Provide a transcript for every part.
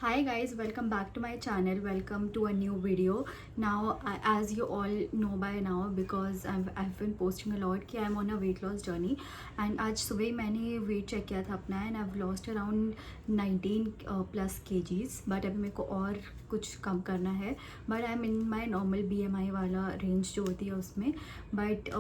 Hi guys, welcome back to my channel. Welcome to a new video. Now, as you all know by now, because I've been posting a lot कि I'm on a weight loss journey. And आज सुबह मैंने weight check किया था अपना and I've lost around 19 plus kgs. But अभी मेरे को और कुछ कम करना है. But I'm in my normal BMI वाला range जो होती है उसमें. But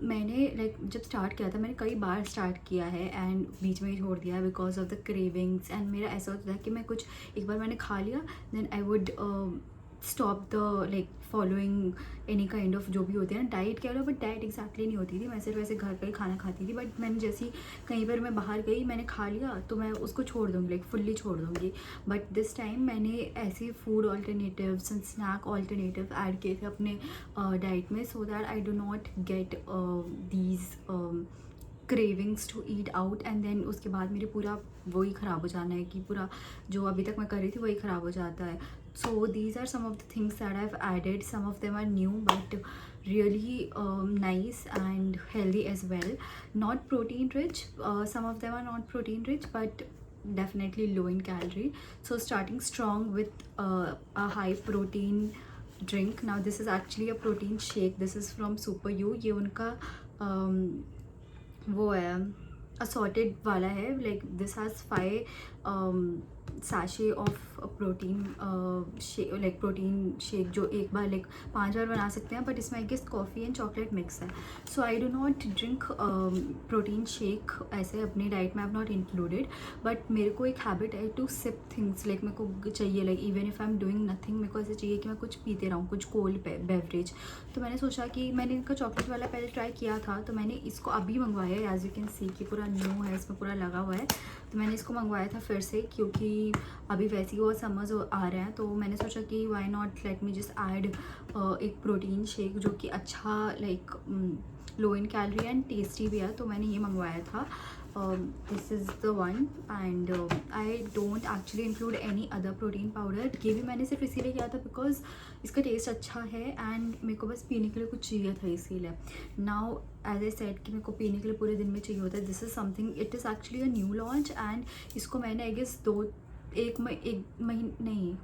मैंने जब स्टार्ट किया था, मैंने कई बार स्टार्ट किया है एंड बीच में ही छोड़ दिया because of the cravings. And मेरा ऐसा होता था कि मैं कुछ एक बार मैंने खा लिया, then I would stop the following any kind of जो भी होते हैं ना डाइट कह लो, बट डाइट एग्जैक्टली नहीं होती थी. मैं सिर्फ ऐसे घर का ही खाना खाती थी. बट मैंने जैसी कहीं पर मैं बाहर गई, मैंने खा लिया तो मैं उसको छोड़ दूँगी, फुल्ली छोड़ दूँगी. बट दिस टाइम मैंने ऐसे food alternatives and snack alternative add किए थे अपने डाइट में, so that I do not get these cravings to eat out. And then उसके बाद मेरे पूरा वही ख़राब हो जाना है कि पूरा जो अभी तक मैं कर रही थी वही ख़राब हो जाता है. So these are some of the things that I have added. Some of them are new but really nice and healthy as well. Not protein rich, some of them are not protein rich but definitely low in calorie. So starting strong with a high protein drink. Now this is actually a protein shake. This is from Super You. ये उनका वो है assorted वाला है. Like this has 5 sachet of protein like protein shake जो एक बार 5 बार बना सकते हैं. बट इसमें I guess coffee and chocolate mix है. So I do not drink protein shake ऐसे अपनी डाइट में. I have not included. But मेरे को एक हैबिट है टू सिप थिंग्स. मेरे को चाहिए even if I am doing nothing, मेरे को ऐसे चाहिए कि मैं कुछ पीते रहूँ, कुछ कोल्ड बेवरेज. तो मैंने सोचा कि मैंने इनका चॉकलेट वाला पहले ट्राई किया था, तो मैंने इसको अभी मंगवाया है. एज यू कैन सी कि पूरा न्यू है, इसमें पूरा लगा हुआ है. तो मैंने इसको मंगवाया था फिर से क्योंकि अभी वैसे ही वो समर्स आ रहे हैं. तो मैंने सोचा कि why not let me just add एक प्रोटीन शेक जो कि अच्छा low in calorie and tasty भी है. तो मैंने ये मंगवाया था. This is the one and I don't actually include any other protein powder. ये भी मैंने सिर्फ इसीलिए किया था बिकॉज इसका टेस्ट अच्छा है एंड मेरे को बस पीने के लिए कुछ चाहिए था इसीलिए. नाउ एज आई सेड कि मेरे को पीने के लिए पूरे दिन में चाहिए होता है. This is something, it is actually a new launch and इसको मैंने आई गेस एक महीने नहीं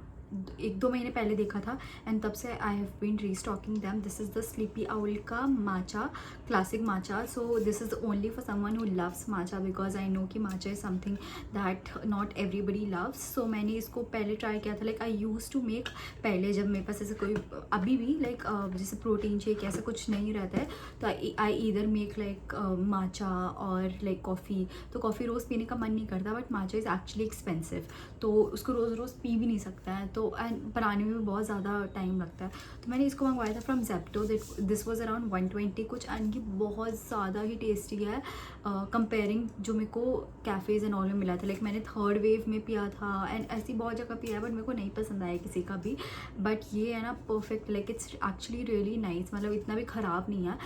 1-2 महीने पहले देखा था एंड तब से I have been restocking them. This is the Sleepy Owl का matcha, classic matcha. So this is only for someone who loves matcha because I know कि matcha is something that not everybody loves. So मैंने इसको पहले try किया था. आई use to make पहले जब मेरे पास ऐसे कोई अभी भी जैसे प्रोटीन शेक ऐसा कुछ नहीं रहता है तो आई ईदर मेक माचा और कॉफ़ी. तो कॉफ़ी रोज़ पीने का मन नहीं करता but matcha is actually expensive, तो उसको रोज़ रोज़ पी भी नहीं सकता है. तो एंड बनाने में भी बहुत ज़्यादा टाइम लगता है. तो मैंने इसको मंगवाया था from Zepto. This was around 120 कुछ एंड ये बहुत ज़्यादा ही टेस्टी है कंपेयरिंग जो मेरे को कैफ़ेज़ एंड ऑल में मिला था. मैंने थर्ड वेव में पिया था एंड ऐसी बहुत जगह पिया है बट मेरे को नहीं पसंद आया किसी का भी. बट ये है ना perfect. It's actually really nice. इतना भी ख़राब नहीं है.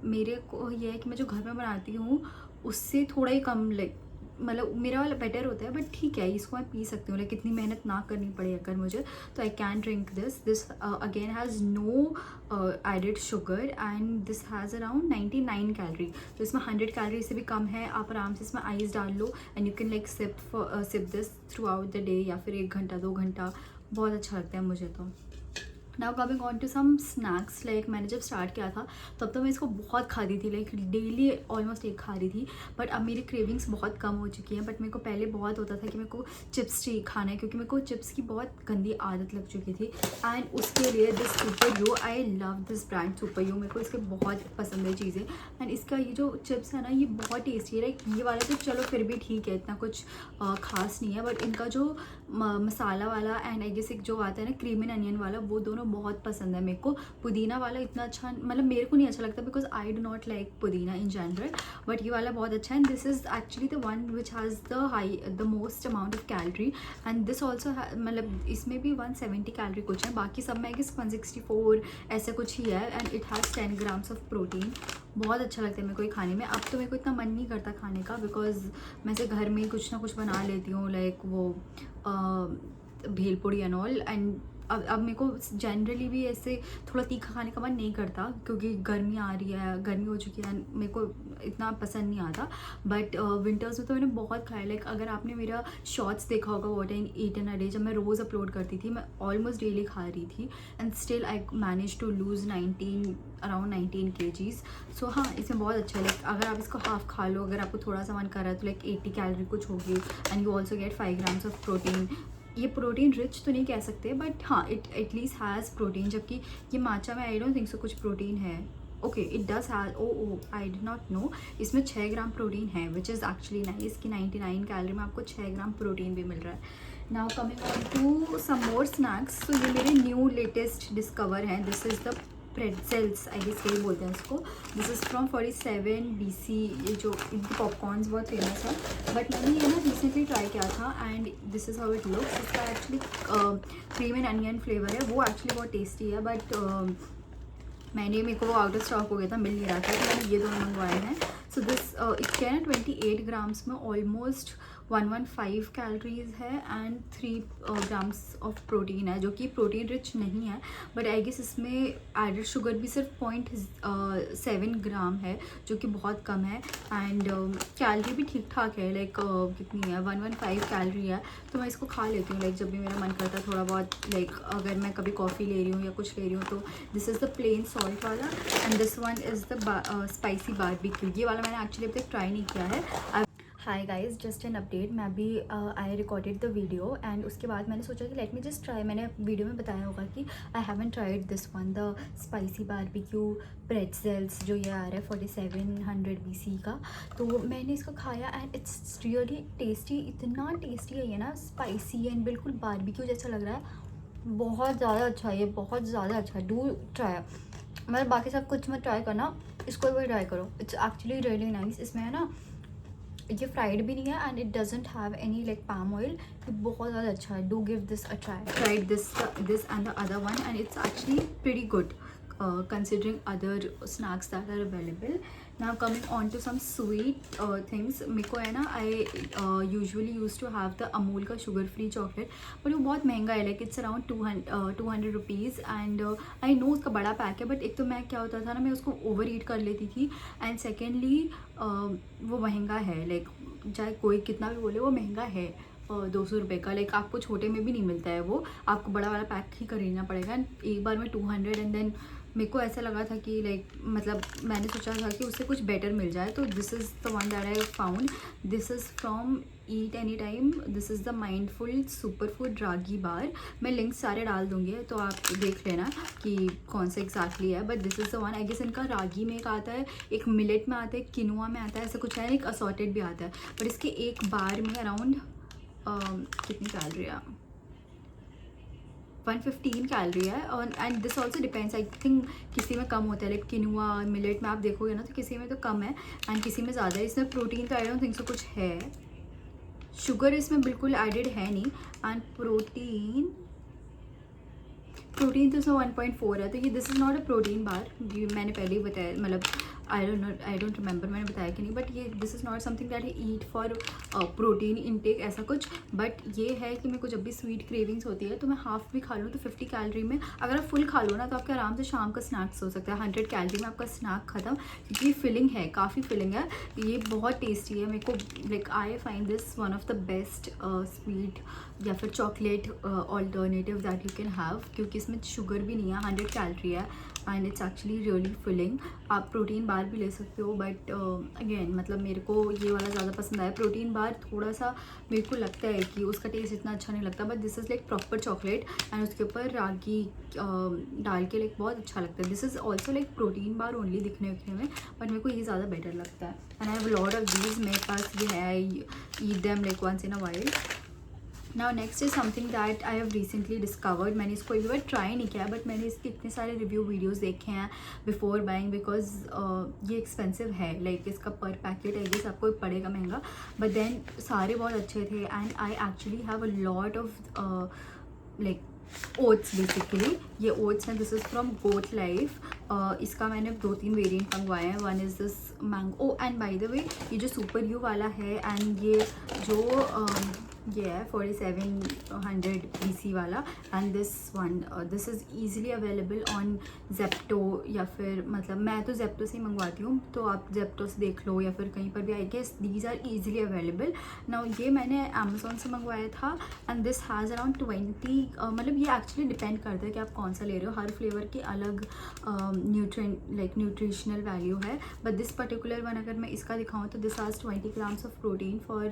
मेरे को ये है कि मैं जो घर में बनाती हूँ उससे थोड़ा ही कम मेरा वाला बेटर होता है. बट ठीक है, इसको मैं पी सकती हूँ. इतनी मेहनत ना करनी पड़े अगर मुझे, तो I can drink this again has no added sugar and this has around 99 calorie. तो इसमें 100 कैलोरी से भी कम है. आप आराम से इसमें आइस डाल लो and you can sip this throughout the day या फिर 1 घंटा 2 घंटा. बहुत अच्छा लगता है मुझे. तो now coming on to some snacks. मैंने जब स्टार्ट किया था तब तो मैं इसको बहुत खाती थी. डेली ऑलमोस्ट एक खा रही थी. बट अब मेरी क्रेविंग्स बहुत कम हो चुकी हैं. बट मेरे को पहले बहुत होता था कि मेरे को चिप्स चाहिए खाना है क्योंकि मेरे को चिप्स की बहुत गंदी आदत लग चुकी थी. एंड उसके लिए this super you, I love this brand super you. मेरे को इसके बहुत पसंद है चीज़ें. एंड इसका ये जो चिप्स है ना ये बहुत टेस्टी है. ये वाला तो चलो फिर भी ठीक है, इतना कुछ खास नहीं है. बट इनका जो मसाला वाला एंड आई गेस एक जो आता है ना क्रीम एंड अनियन वाला, वो दोनों बहुत पसंद है मेरे को. पुदीना वाला इतना अच्छा मेरे को नहीं अच्छा लगता because I do not like पुदीना इन जनरल. बट ये वाला बहुत अच्छा है. And this is actually the one which has the most amount of calorie. And this also इसमें भी 170 कैलोरी कुछ है. बाकी सब में आई गेस 164 ऐसा कुछ ही है. And it has 10 grams of protein. बहुत अच्छा लगता है मेरे को ये खाने में. अब तो मेरे को इतना मन नहीं करता खाने का बिकॉज मैं से घर में कुछ ना कुछ बना लेती हूँ वो भेलपुड़ी एंड ऑल. एंड अब मेरे को जनरली भी ऐसे थोड़ा तीखा खाने का मन नहीं करता, क्योंकि गर्मी आ रही है, गर्मी हो चुकी है, मेरे को इतना पसंद नहीं आता। बट विंटर्स में तो मैंने बहुत खाया। लाइक अगर आपने मेरा शॉर्ट्स देखा होगा what I eat in a day, जब मैं रोज़ अपलोड करती थी, मैं ऑलमोस्ट डेली खा रही थी and still I manage to lose around 19 kgs। So हाँ, इसमें बहुत अच्छा है। लाइक अगर आप इसको हाफ खा लो, अगर आपको थोड़ा सा मन कर रहा है, तो लाइक 80 कैलोरी कुछ होगी and you also get 5 grams of protein. ये प्रोटीन रिच तो नहीं कह सकते, बट हाँ, इट एटलीस्ट हैज़ प्रोटीन। जबकि ये माचा में आई डोंट थिंक सो कुछ प्रोटीन है। Okay, it does have, oh I did not know, इसमें 6 ग्राम प्रोटीन है, विच इज़ एक्चुअली नाइस कि 99 कैलोरी में आपको 6 ग्राम प्रोटीन भी मिल रहा है। Now coming on to some more snacks. तो ये मेरे न्यू लेटेस्ट डिस्कवर हैं। This is the pretzels, I guess यही बोलते हैं इसको। This is from 47 BC। ये जो इनकी पॉपकॉर्न्स बहुत फेमस है, बट मैंने ये ना रिसेंटली ट्राई किया था and this is how it looks. इसका actually cream and onion flavour है, वो एक्चुअली बहुत टेस्टी है। बट मेरे को वो आउट ऑफ स्टॉक हो गया था, मिल नहीं रहा था, तो मैंने ये दोनों मंगवाए हैं। सो दिस इसके है 28 ग्राम्स में ऑलमोस्ट 115 कैलोरीज है एंड 3 grams ऑफ प्रोटीन है, जो कि प्रोटीन रिच नहीं है। बट आई गेस इसमें एडेड शुगर भी सिर्फ 0.7 ग्राम है, जो कि बहुत कम है एंड कैलोरी भी ठीक ठाक है। लाइक कितनी है, 115 कैलोरी है। तो मैं इसको खा लेती हूँ, लाइक जब भी मेरा मन करता है थोड़ा बहुत। लाइक अगर मैं कभी कॉफ़ी ले रही हूँ या कुछ ले रही हूँ, तो this is the plain salt वाला and this one is the spicy barbecue. ये वाला मैंने एक्चुअली अब तक ट्राई नहीं किया है। Hi guys, just an update. मैं अभी I recorded the video and उसके बाद मैंने सोचा कि लेट मी जस्ट ट्राई। मैंने वीडियो में बताया होगा कि I haven't tried this one, the spicy barbecue pretzels, जो ये आ रहा है 4700 BC का। तो मैंने इसको खाया एंड इट्स रियली टेस्टी। इतना टेस्टी है ये ना, स्पाइसी एंड बिल्कुल बारबेक्यू जैसा लग रहा है। बहुत ज़्यादा अच्छा है ये, बहुत ज़्यादा अच्छा है। Do try. मतलब बाकी सब कुछ मत ट्राई करना, इसको एक बार ट्राई करो। It's actually really nice. इसमें है ना, ये फ्राइड भी नहीं है and it doesn't have any like palm oil. ये बहुत ज़्यादा अच्छा है। Do give this a try. Tried this and the other one and it's actually pretty good considering other snacks that are available. Now coming on to some sweet things. मेरे को है ना, I usually used to have the Amul का sugar free chocolate, but वो बहुत महंगा है। Like it's around 200 rupees and I know उसका बड़ा पैक है। बट एक तो मैं क्या होता था ना, मैं उसको ओवर ईट कर लेती थी एंड सेकेंडली वो महंगा है। लाइक चाहे कोई कितना भी बोले, वो महंगा है 200 रुपये का। लाइक आपको छोटे में भी नहीं मिलता है वो, आपको बड़ा वाला पैक ही खरीदना पड़ेगा। एक बार में 200 एंड देन मेरे को ऐसा लगा था कि लाइक मतलब मैंने सोचा था कि उससे कुछ बेटर मिल जाए। तो this is the one that I found. This is from Eat Anytime. This is the mindful super food ragi bar. मैं लिंक सारे डाल दूँगी, तो आप देख लेना कि कौन सा एग्जैक्टली है। But this is the one. I guess इनका रागी में एक आता है, एक मिलेट में आता है, किनुआ में आता है, ऐसा कुछ है, एक असॉर्टेड भी आता है। बट इसके एक बार में अराउंड कितनी कैलोरी है, 115 कैलोरी है। और and this also depends, I think किसी में कम होता है। लाइक किनुआ मिलेट में आप देखोगे ना, तो किसी में तो कम है एंड किसी में ज़्यादा है। इसमें प्रोटीन तो आई डोंट थिंक सो कुछ है। शुगर इसमें बिल्कुल एडेड है नहीं एंड प्रोटीन तो इसमें 1.4 है। तो ये this is not a protein bar. ये मैंने पहले ही बताया, मतलब आई डोंट रिमेंबर मैंने बताया कि नहीं, बट ये this is not something that I eat for protein intake ऐसा कुछ। बट ये है कि मेरे को जब भी स्वीट क्रेविंग्स होती है, तो मैं हाफ भी खा लूँ तो 50 कैलोरी में। अगर आप फुल खा लो ना, तो आपके आराम से शाम का स्नैक्स हो सकता है। 100 कैलोरी में आपका स्नैक ख़त्म, क्योंकि ये फिलिंग है, काफ़ी फिलिंग है। ये बहुत टेस्टी है। मेरे को like I find this one of the best sweet या फिर chocolate alternative that you can have, क्योंकि इसमें शुगर भी नहीं है, 100 कैलोरी है and it's actually really filling. आप प्रोटीन बार भी ले सकते हो, बट अगेन मतलब मेरे को ये वाला ज़्यादा पसंद आया। प्रोटीन बार थोड़ा सा मेरे को लगता है कि उसका टेस्ट इतना अच्छा नहीं लगता, but this is like proper chocolate and उसके ऊपर रागी डाल के लाइक बहुत अच्छा लगता है। This is also like protein bar only दिखने में, बट मेरे को ये ज़्यादा बेटर लगता है and I have lot of these. मेरे पास ये है, I eat them like once in a while. Now next is something that I have recently discovered. मैंने इसको एक बार ट्राई नहीं किया, बट मैंने इसके इतने सारे रिव्यू वीडियोस देखे हैं बिफोर बाइंग, बिकॉज ये एक्सपेंसिव है। लाइक इसका पर पैकेट आई गेस आपको पड़ेगा महंगा, बट देन सारे बहुत अच्छे थे and I actually have a lot of like oats. Basically ये ओट्स हैं। This is from goat life. इसका मैंने 2-3 वेरिएंट मंगवाए हैं। One is this mango and by the way ये जो सुपर यू वाला है एंड ये जो ये है 4700 BC CC वाला, and this is easily available on Zepto, या फिर मतलब मैं तो जेप्टो से ही मंगवाती हूँ, तो आप जेप्टो से देख लो या फिर कहीं पर भी, I guess these are easily available now. ये मैंने अमेज़ोन से मंगवाया था, एंड दिस हैज़ अराउंड 20 मतलब ये एक्चुअली डिपेंड करता है कि आप कौन सा ले रहे हो, हर फ्लेवर की अलग न्यूट्रिशनल वैल्यू है, बट दिस पर्टिकुलर वन अगर मैं इसका दिखाऊँ तो this has 20 grams of protein for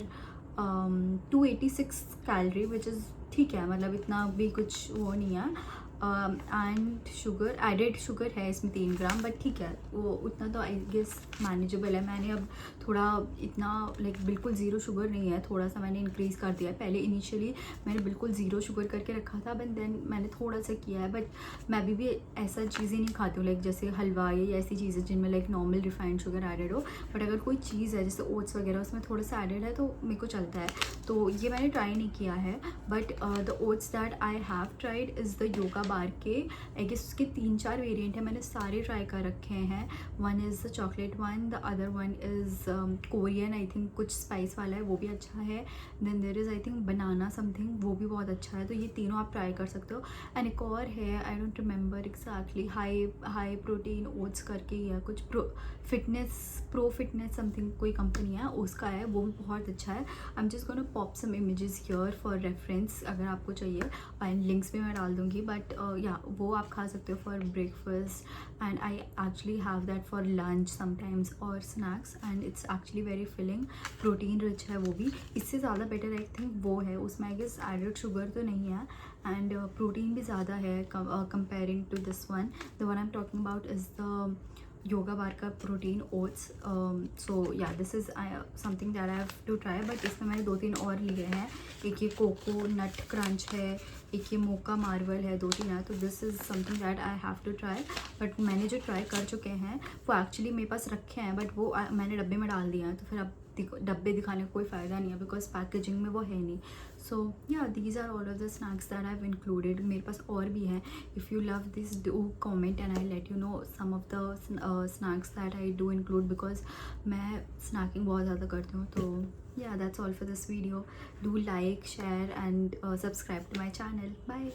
286 calorie, which is ठीक है, मतलब इतना भी कुछ वो नहीं है। एंड शुगर, एडेड शुगर है इसमें 3 ग्राम, बट ठीक है, वो उतना तो आई गेस मैनेजेबल है। मैंने अब थोड़ा इतना बिल्कुल ज़ीरो शुगर नहीं है, थोड़ा सा मैंने इंक्रीज़ कर दिया है। पहले इनिशियली मैंने बिल्कुल ज़ीरो शुगर करके रखा था, बट देन मैंने थोड़ा सा किया है। बट मैं भी ऐसा चीज़ें नहीं खाती हूँ जैसे हलवा या ऐसी चीज़ें जिनमें नॉर्मल रिफाइंड शुगर एडेड हो, बट अगर कोई चीज़ है जैसे ओट्स वगैरह उसमें थोड़ा सा एडेड है तो मेरे को चलता है। तो ये मैंने ट्राई नहीं किया है, but the oats that I have tried is the Yoga Bar के, आई गेस उसके 3-4 वेरिएंट है, मैंने सारे ट्राई कर रखे हैं। One is the chocolate one, the other one is Korean, I think कुछ स्पाइस वाला है, वो भी अच्छा है। Then there is I think banana something, वो भी बहुत अच्छा है। तो ये तीनों आप ट्राई कर सकते हो। एंड एक और है, I don't remember exactly, high protein oats करके या कुछ प्रो फिटनेस समथिंग कोई कंपनी है, उसका है, वो भी बहुत अच्छा है। I am just gonna pop some images here for reference, अगर आपको चाहिए, एंड लिंक्स भी मैं डाल दूँगी। बट या वो आप खा सकते हो for breakfast, and I actually have that for lunch sometimes और snacks, and it's actually very filling, protein rich है वो भी। इससे ज़्यादा बेटर आई थिंक वो है, उसमें आई गेस एडेड शुगर तो नहीं है, एंड प्रोटीन भी ज़्यादा है comparing to this one. The one I am talking about is the Yoga Bar का प्रोटीन ओट्स। सो या this is something that I have to try, but इसमें मैंने 2-3 और लिए हैं। एक ये कोको नट क्रंच है, एक ये मोका मार्वल है, 2-3 है। तो this is something that I have to try, but मैंने जो ट्राई कर चुके हैं वो एक्चुअली मेरे पास रखे हैं, बट वो मैंने डब्बे में डाल दिया है, तो फिर अब डब्बे दिखाने का कोई फ़ायदा नहीं है, बिकॉज पैकेजिंग में वो है नहीं। सो या these are all of the snacks that I have included. मेरे पास और भी हैं, if you love this do comment and I let you know some of the snacks that I do include, because मैं स्नैकिंग बहुत ज़्यादा करती हूँ। तो yeah, that's all for this video. Do like, share and subscribe to my channel. Bye.